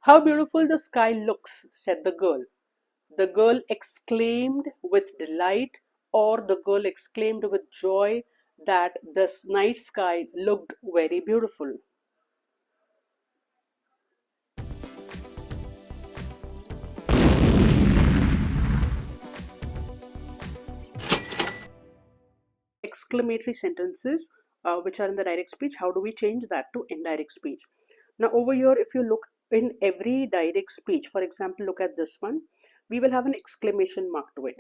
"How beautiful the sky looks," said the girl. The girl exclaimed with delight, or the girl exclaimed with joy that the night sky looked very beautiful. Exclamatory sentences which are in the direct speech, how do we change that to indirect speech? Now over here, if you look in every direct speech, for example, look at this one, we will have an exclamation mark to it.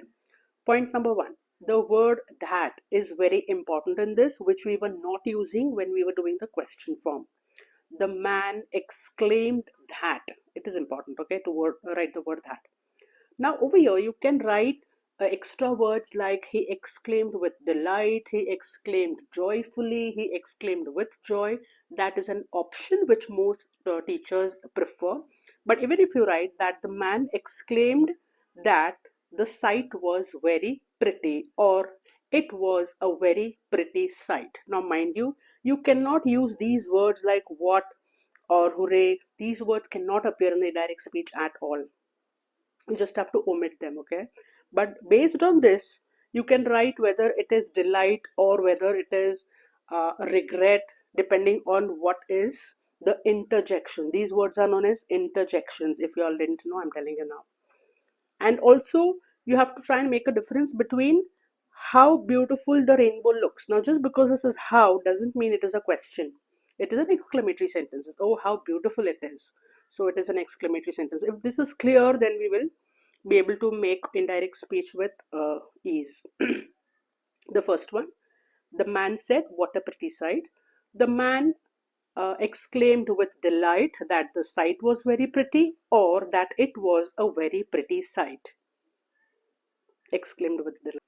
Point number one, the word that is very important in this, which we were not using when we were doing the question form. The man exclaimed that. It is important, okay, to write the word that. Now over here you can write extra words like he exclaimed with delight, he exclaimed joyfully, he exclaimed with joy. That is an option which most teachers prefer. But even if you write that the man exclaimed that the sight was very pretty, or it was a very pretty sight. Now mind you, you cannot use these words like what or hooray. These words cannot appear in the direct speech at all. You just have to omit them, okay? But based on this, you can write whether it is delight or whether it is regret, depending on what is the interjection. These words are known as interjections. If you all didn't know, I'm telling you now. And also you have to try and make a difference between how beautiful the rainbow looks. Now just because this is how doesn't mean it is a question. It is an exclamatory sentence. Oh, how beautiful it is. So it is an exclamatory sentence. If this is clear, then we will be able to make indirect speech with ease. The first one, the man said, "What a pretty sight." The man exclaimed with delight that the sight was very pretty, or that it was a very pretty sight. Exclaimed with delight.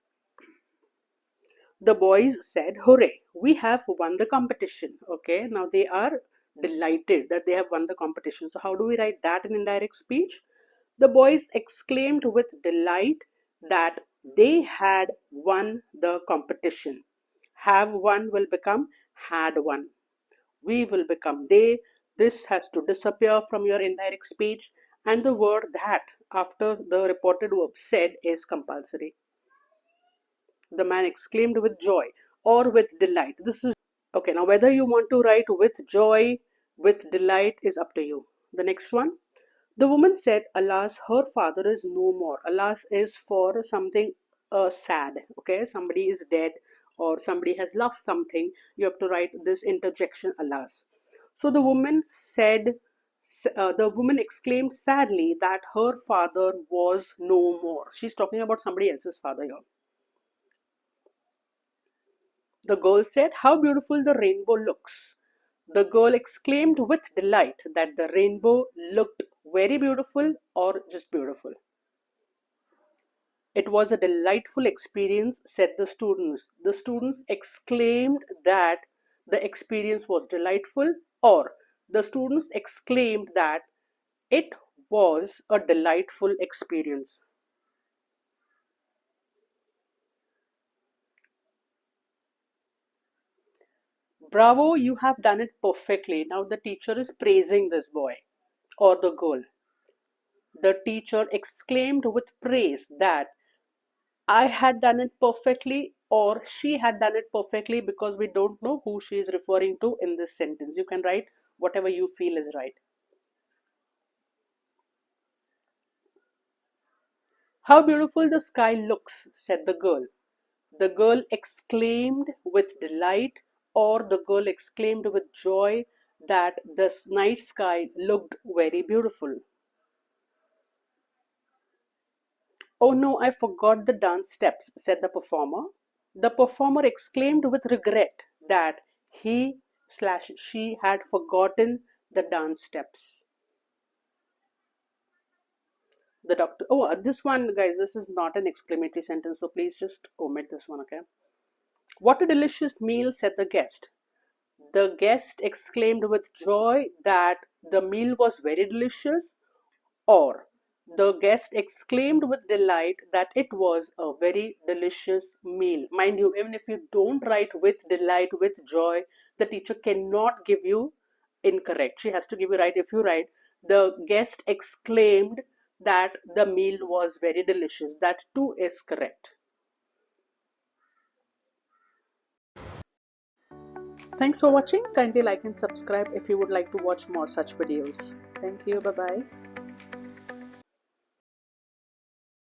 The boys said, "Hooray, we have won the competition." Okay, now they are delighted that they have won the competition. So how do we write that in indirect speech? The boys exclaimed with delight that they had won the competition. Have won will become had won. We will become they. This has to disappear from your indirect speech, and the word that after the reported verb said is compulsory. The man exclaimed with joy or with delight. This is okay. Now whether you want to write with joy, with delight is up to you. The next one. The woman said, "Alas, her father is no more." Alas is for something sad. Okay, somebody is dead or somebody has lost something. You have to write this interjection, alas. So the woman said, the woman exclaimed sadly that her father was no more. She's talking about somebody else's father here. The girl said, "How beautiful the rainbow looks." The girl exclaimed with delight that the rainbow looked very beautiful or just beautiful. It was a delightful experience, said the students. The students exclaimed that the experience was delightful, or the students exclaimed that it was a delightful experience. Bravo, you have done it perfectly. Now the teacher is praising this boy or the girl. The teacher exclaimed with praise that I had done it perfectly or she had done it perfectly, because we don't know who she is referring to in this sentence. You can write whatever you feel is right. "How beautiful the sky looks," said the girl. The girl exclaimed with delight, or the girl exclaimed with joy that the night sky looked very beautiful. "Oh no, I forgot the dance steps," said the performer. The performer exclaimed with regret that he/she had forgotten the dance steps. The doctor, oh, this one, guys, this is not an exclamatory sentence, so please just omit this one, okay? "What a delicious meal," said the guest. The guest exclaimed with joy that the meal was very delicious, or the guest exclaimed with delight that it was a very delicious meal. Mind you, even if you don't write with delight, with joy, the teacher cannot give you incorrect. She has to give you right if you write The guest exclaimed that the meal was very delicious. That too is correct. Thanks for watching. Kindly like and subscribe if you would like to watch more such videos. Thank you. Bye bye.